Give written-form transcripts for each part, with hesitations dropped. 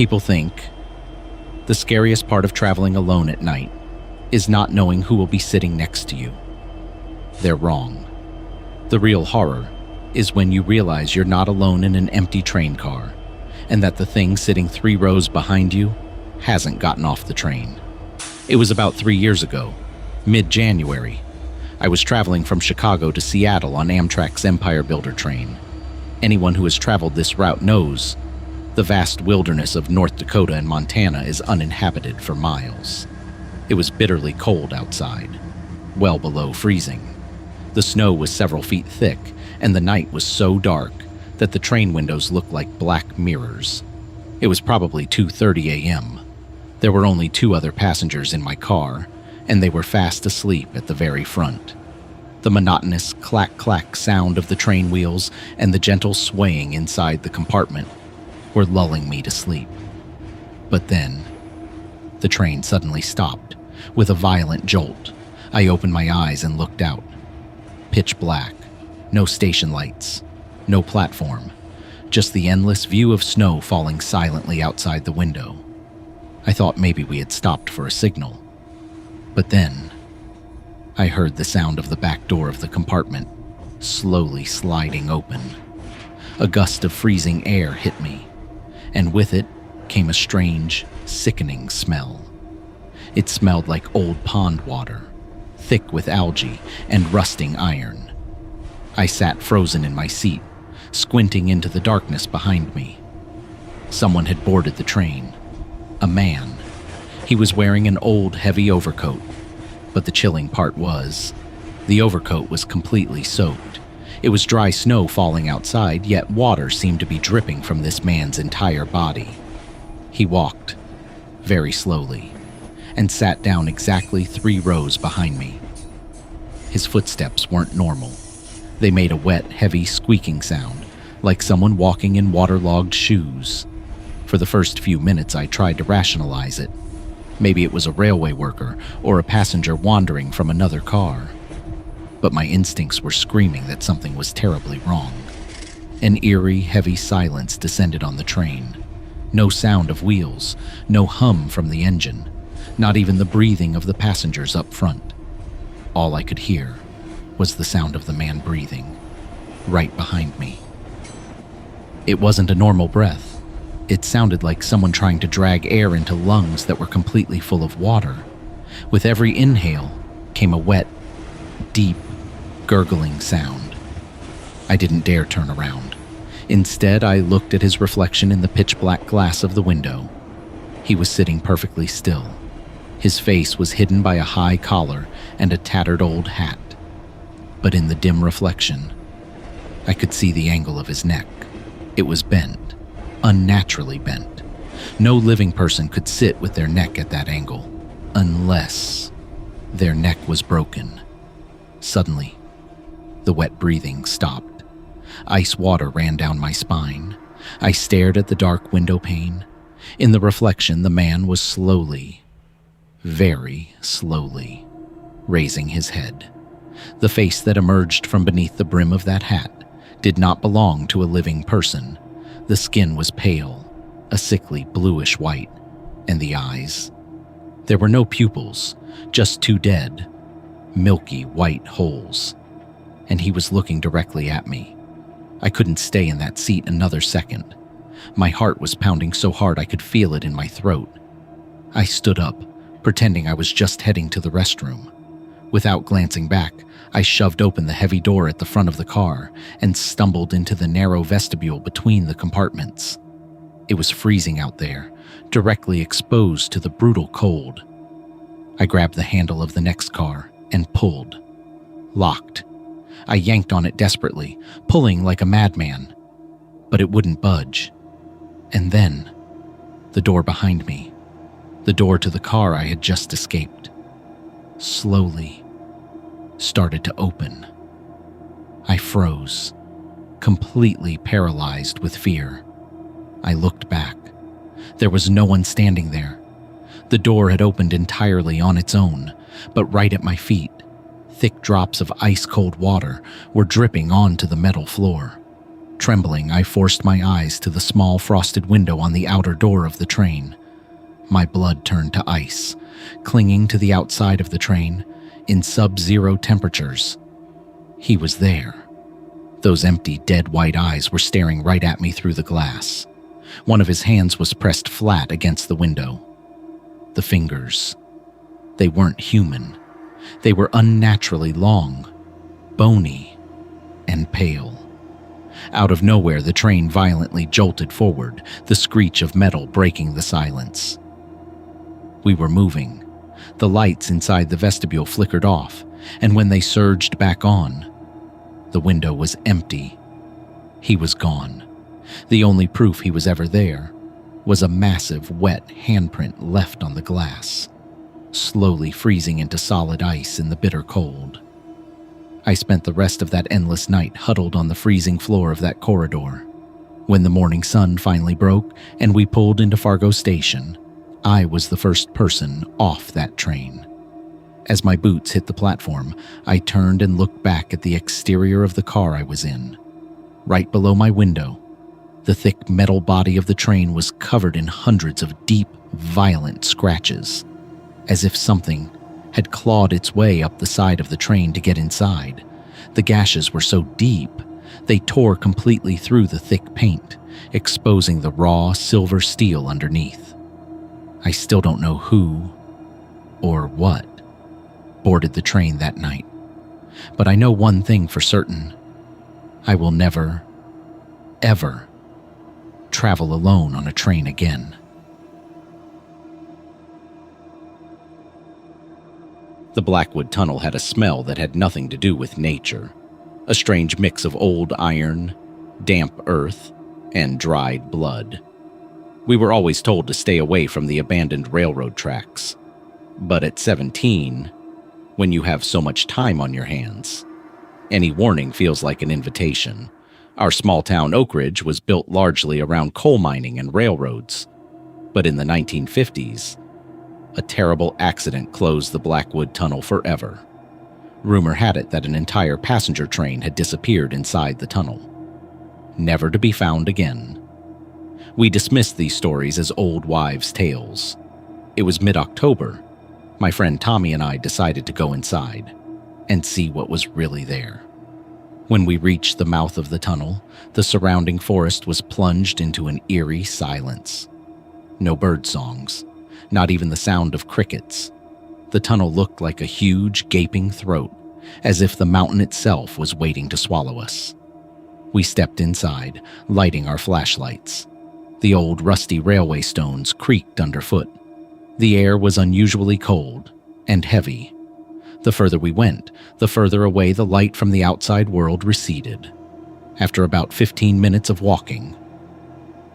People think the scariest part of traveling alone at night is not knowing who will be sitting next to you. They're wrong. The real horror is when you realize you're not alone in an empty train car, and that the thing sitting 3 rows behind you hasn't gotten off the train. It was about 3 years ago, mid-January. I was traveling from Chicago to Seattle on Amtrak's Empire Builder train. Anyone who has traveled this route knows the vast wilderness of North Dakota and Montana is uninhabited for miles. It was bitterly cold outside, well below freezing. The snow was several feet thick, and the night was so dark that the train windows looked like black mirrors. It was probably 2:30 a.m. There were only 2 other passengers in my car, and they were fast asleep at the very front. The monotonous clack-clack sound of the train wheels and the gentle swaying inside the compartment were lulling me to sleep. But then, the train suddenly stopped with a violent jolt. I opened my eyes and looked out. Pitch black, no station lights, no platform, just the endless view of snow falling silently outside the window. I thought maybe we had stopped for a signal. But then, I heard the sound of the back door of the compartment slowly sliding open. A gust of freezing air hit me, and with it came a strange, sickening smell. It smelled like old pond water, thick with algae and rusting iron. I sat frozen in my seat, squinting into the darkness behind me. Someone had boarded the train. A man. He was wearing an old, heavy overcoat, but the chilling part was, the overcoat was completely soaked. It was dry snow falling outside, yet water seemed to be dripping from this man's entire body. He walked, very slowly, and sat down exactly 3 rows behind me. His footsteps weren't normal. They made a wet, heavy squeaking sound, like someone walking in waterlogged shoes. For the first few minutes I tried to rationalize it. Maybe it was a railway worker or a passenger wandering from another car. But my instincts were screaming that something was terribly wrong. An eerie, heavy silence descended on the train. No sound of wheels, no hum from the engine, not even the breathing of the passengers up front. All I could hear was the sound of the man breathing, right behind me. It wasn't a normal breath. It sounded like someone trying to drag air into lungs that were completely full of water. With every inhale came a wet, deep, gurgling sound. I didn't dare turn around. Instead, I looked at his reflection in the pitch-black glass of the window. He was sitting perfectly still. His face was hidden by a high collar and a tattered old hat. But in the dim reflection, I could see the angle of his neck. It was bent. Unnaturally bent. No living person could sit with their neck at that angle, unless their neck was broken. Suddenly, the wet breathing stopped. Ice water ran down my spine. I stared at the dark window pane. In the reflection, the man was slowly, very slowly, raising his head. The face that emerged from beneath the brim of that hat did not belong to a living person. The skin was pale, a sickly bluish white, and the eyes. There were no pupils, just 2 dead, milky white holes. And he was looking directly at me. I couldn't stay in that seat another second. My heart was pounding so hard I could feel it in my throat. I stood up, pretending I was just heading to the restroom. Without glancing back, I shoved open the heavy door at the front of the car and stumbled into the narrow vestibule between the compartments. It was freezing out there, directly exposed to the brutal cold. I grabbed the handle of the next car and pulled. Locked. I yanked on it desperately, pulling like a madman. But it wouldn't budge. And then, the door behind me, the door to the car I had just escaped, slowly started to open. I froze, completely paralyzed with fear. I looked back. There was no one standing there. The door had opened entirely on its own, but right at my feet, thick drops of ice-cold water were dripping onto the metal floor. Trembling, I forced my eyes to the small frosted window on the outer door of the train. My blood turned to ice, clinging to the outside of the train in sub-zero temperatures. He was there. Those empty, dead white eyes were staring right at me through the glass. One of his hands was pressed flat against the window. The fingers. They weren't human. They were unnaturally long, bony, and pale. Out of nowhere, the train violently jolted forward, the screech of metal breaking the silence. We were moving. The lights inside the vestibule flickered off, and when they surged back on, the window was empty. He was gone. The only proof he was ever there was a massive, wet handprint left on the glass, slowly freezing into solid ice in the bitter cold. I spent the rest of that endless night huddled on the freezing floor of that corridor. When the morning sun finally broke and we pulled into Fargo Station, I was the first person off that train. As my boots hit the platform, I turned and looked back at the exterior of the car I was in. Right below my window, the thick metal body of the train was covered in hundreds of deep, violent scratches, as if something had clawed its way up the side of the train to get inside. The gashes were so deep, they tore completely through the thick paint, exposing the raw silver steel underneath. I still don't know who or what boarded the train that night, but I know one thing for certain. I will never, ever travel alone on a train again. The Blackwood Tunnel had a smell that had nothing to do with nature, a strange mix of old iron, damp earth, and dried blood. We were always told to stay away from the abandoned railroad tracks, but at 17, when you have so much time on your hands, any warning feels like an invitation. Our small town Oak Ridge was built largely around coal mining and railroads, but in the 1950s, a terrible accident closed the Blackwood Tunnel forever. Rumor had it that an entire passenger train had disappeared inside the tunnel, never to be found again. We dismissed these stories as old wives' tales. It was mid-October. My friend Tommy and I decided to go inside and see what was really there. When we reached the mouth of the tunnel, the surrounding forest was plunged into an eerie silence. No bird songs, not even the sound of crickets. The tunnel looked like a huge, gaping throat, as if the mountain itself was waiting to swallow us. We stepped inside, lighting our flashlights. The old, rusty railway stones creaked underfoot. The air was unusually cold and heavy. The further we went, the further away the light from the outside world receded. After about 15 minutes of walking,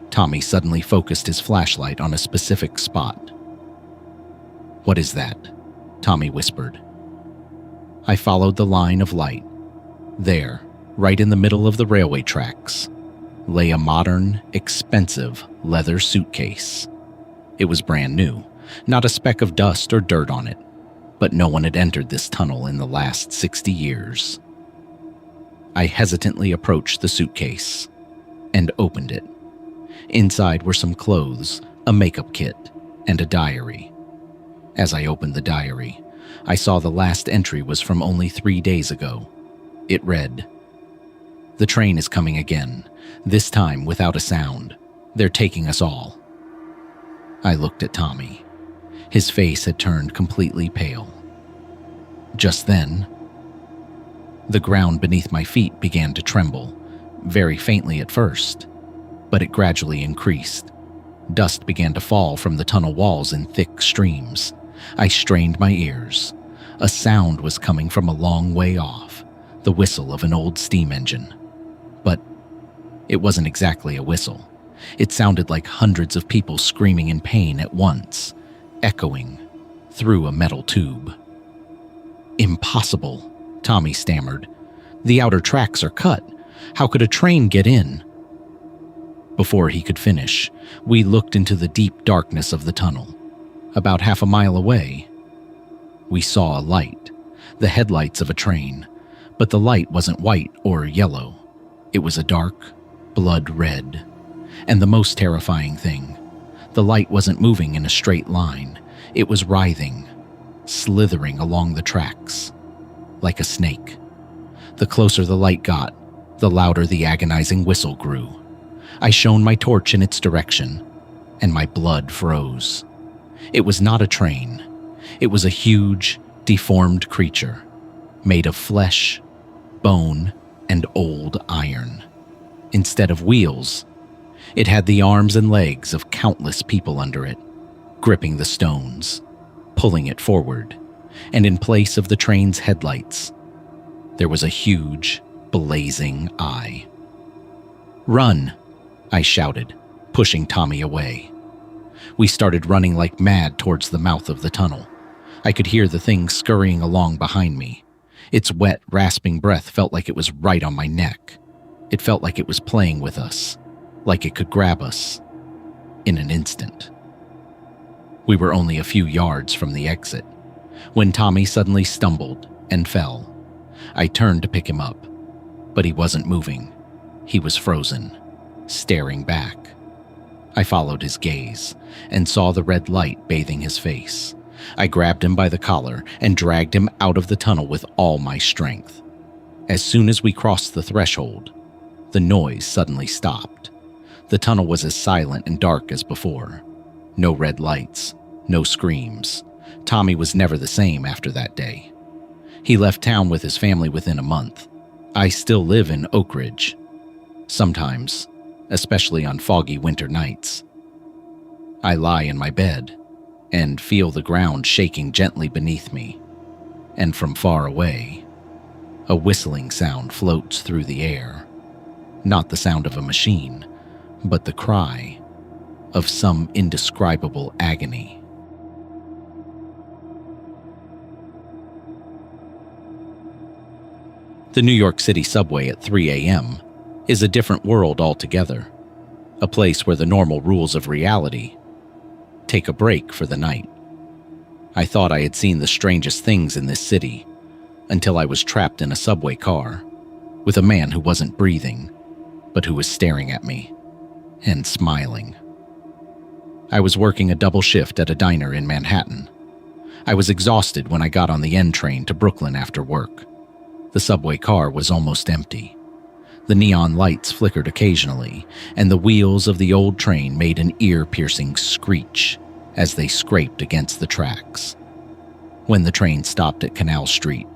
Tommy suddenly focused his flashlight on a specific spot. "What is that?" Tommy whispered. I followed the line of light. There, right in the middle of the railway tracks, lay a modern, expensive leather suitcase. It was brand new, not a speck of dust or dirt on it, but no one had entered this tunnel in the last 60 years. I hesitantly approached the suitcase and opened it. Inside were some clothes, a makeup kit, and a diary. As I opened the diary, I saw the last entry was from only 3 days ago. It read, "The train is coming again, this time without a sound. They're taking us all." I looked at Tommy. His face had turned completely pale. Just then, the ground beneath my feet began to tremble, very faintly at first, but it gradually increased. Dust began to fall from the tunnel walls in thick streams. I strained my ears. A sound was coming from a long way off, the whistle of an old steam engine. But it wasn't exactly a whistle. It sounded like hundreds of people screaming in pain at once, echoing through a metal tube. "Impossible," Tommy stammered. "The outer tracks are cut. How could a train get in?" Before he could finish, we looked into the deep darkness of the tunnel. About half a mile away, we saw a light, the headlights of a train, but the light wasn't white or yellow. It was a dark, blood red. And the most terrifying thing, the light wasn't moving in a straight line. It was writhing, slithering along the tracks, like a snake. The closer the light got, the louder the agonizing whistle grew. I shone my torch in its direction, and my blood froze. It was not a train. It was a huge, deformed creature, made of flesh, bone, and old iron. Instead of wheels, it had the arms and legs of countless people under it, gripping the stones, pulling it forward, and in place of the train's headlights, there was a huge, blazing eye. "Run!" I shouted, pushing Tommy away. We started running like mad towards the mouth of the tunnel. I could hear the thing scurrying along behind me. Its wet, rasping breath felt like it was right on my neck. It felt like it was playing with us, like it could grab us in an instant. We were only a few yards from the exit when Tommy suddenly stumbled and fell. I turned to pick him up, but he wasn't moving. He was frozen, staring back. I followed his gaze and saw the red light bathing his face. I grabbed him by the collar and dragged him out of the tunnel with all my strength. As soon as we crossed the threshold, the noise suddenly stopped. The tunnel was as silent and dark as before. No red lights, no screams. Tommy was never the same after that day. He left town with his family within a month. I still live in Oak Ridge. Sometimes, especially on foggy winter nights, I lie in my bed and feel the ground shaking gently beneath me, and from far away, a whistling sound floats through the air. Not the sound of a machine, but the cry of some indescribable agony. The New York City subway at 3 a.m. is a different world altogether, a place where the normal rules of reality take a break for the night. I thought I had seen the strangest things in this city until I was trapped in a subway car with a man who wasn't breathing, but who was staring at me and smiling. I was working a double shift at a diner in Manhattan. I was exhausted when I got on the N train to Brooklyn after work. The subway car was almost empty. The neon lights flickered occasionally, and the wheels of the old train made an ear-piercing screech as they scraped against the tracks. When the train stopped at Canal Street,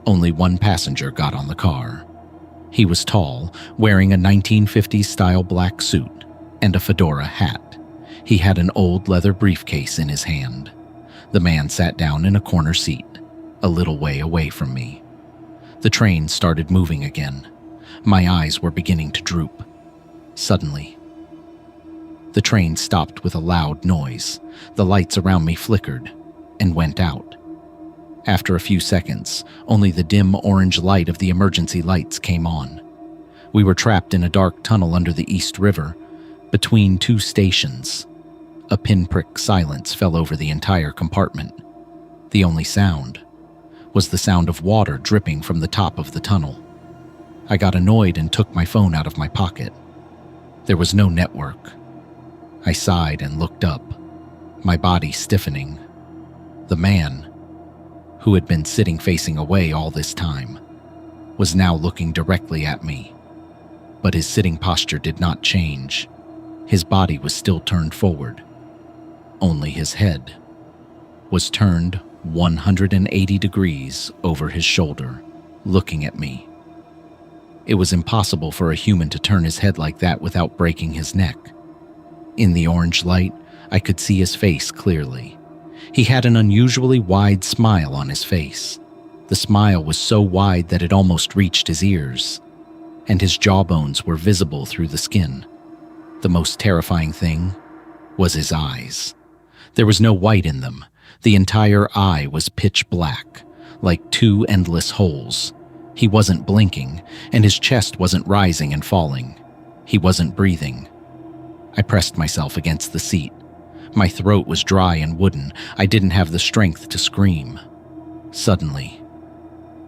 only one passenger got on the car. He was tall, wearing a 1950s-style black suit and a fedora hat. He had an old leather briefcase in his hand. The man sat down in a corner seat, a little way away from me. The train started moving again. My eyes were beginning to droop. Suddenly, the train stopped with a loud noise. The lights around me flickered and went out. After a few seconds, only the dim orange light of the emergency lights came on. We were trapped in a dark tunnel under the East River, between two stations. A pinprick silence fell over the entire compartment. The only sound was the sound of water dripping from the top of the tunnel. I got annoyed and took my phone out of my pocket. There was no network. I sighed and looked up, my body stiffening. The man, who had been sitting facing away all this time, was now looking directly at me. But his sitting posture did not change. His body was still turned forward. Only his head was turned 180 degrees over his shoulder, looking at me. It was impossible for a human to turn his head like that without breaking his neck. In the orange light, I could see his face clearly. He had an unusually wide smile on his face. The smile was so wide that it almost reached his ears, and his jawbones were visible through the skin. The most terrifying thing was his eyes. There was no white in them. The entire eye was pitch black, like two endless holes. He wasn't blinking, and his chest wasn't rising and falling. He wasn't breathing. I pressed myself against the seat. My throat was dry and wooden. I didn't have the strength to scream. Suddenly,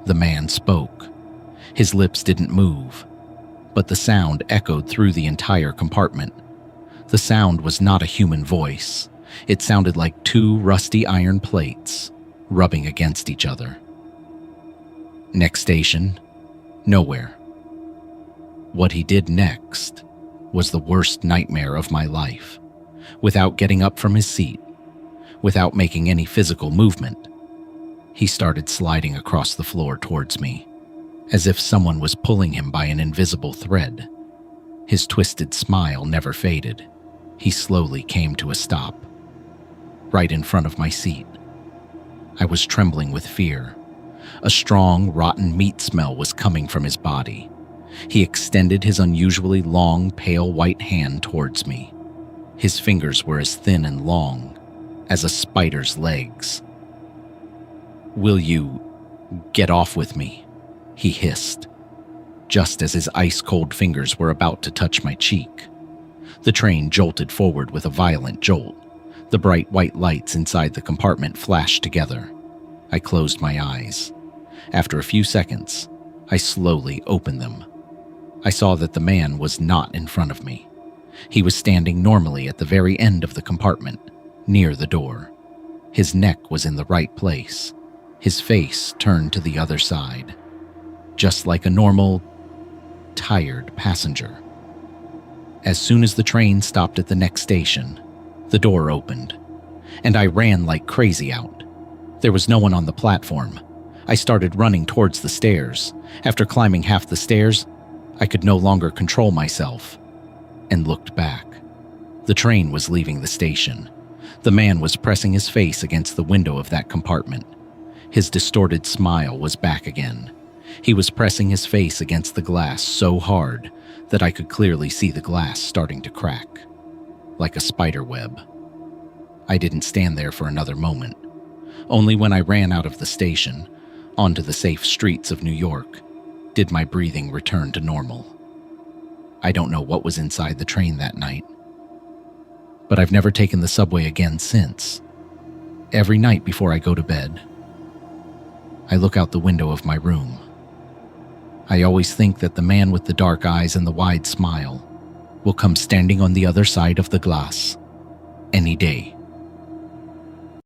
the man spoke. His lips didn't move. but the sound echoed through the entire compartment. The sound was not a human voice. It sounded like two rusty iron plates rubbing against each other. Next station, nowhere. What he did next was the worst nightmare of my life. Without getting up from his seat, without making any physical movement, he started sliding across the floor towards me, as if someone was pulling him by an invisible thread. His twisted smile never faded. He slowly came to a stop, right in front of my seat. I was trembling with fear. A strong, rotten meat smell was coming from his body. He extended his unusually long, pale white hand towards me. His fingers were as thin and long as a spider's legs. "Will you get off with me?" he hissed, just as his ice-cold fingers were about to touch my cheek. The train jolted forward with a violent jolt. The bright white lights inside the compartment flashed together. I closed my eyes. After a few seconds, I slowly opened them. I saw that the man was not in front of me. He was standing normally at the very end of the compartment, near the door. His neck was in the right place. His face turned to the other side, just like a normal, tired passenger. As soon as the train stopped at the next station, the door opened, and I ran like crazy out. There was no one on the platform. I started running towards the stairs. After climbing half the stairs, I could no longer control myself and looked back. The train was leaving the station. The man was pressing his face against the window of that compartment. His distorted smile was back again. He was pressing his face against the glass so hard that I could clearly see the glass starting to crack, like a spider web. I didn't stand there for another moment. Only when I ran out of the station, onto the safe streets of New York, did my breathing return to normal. I don't know what was inside the train that night, but I've never taken the subway again since. Every night before I go to bed, I look out the window of my room. I always think that the man with the dark eyes and the wide smile will come standing on the other side of the glass any day.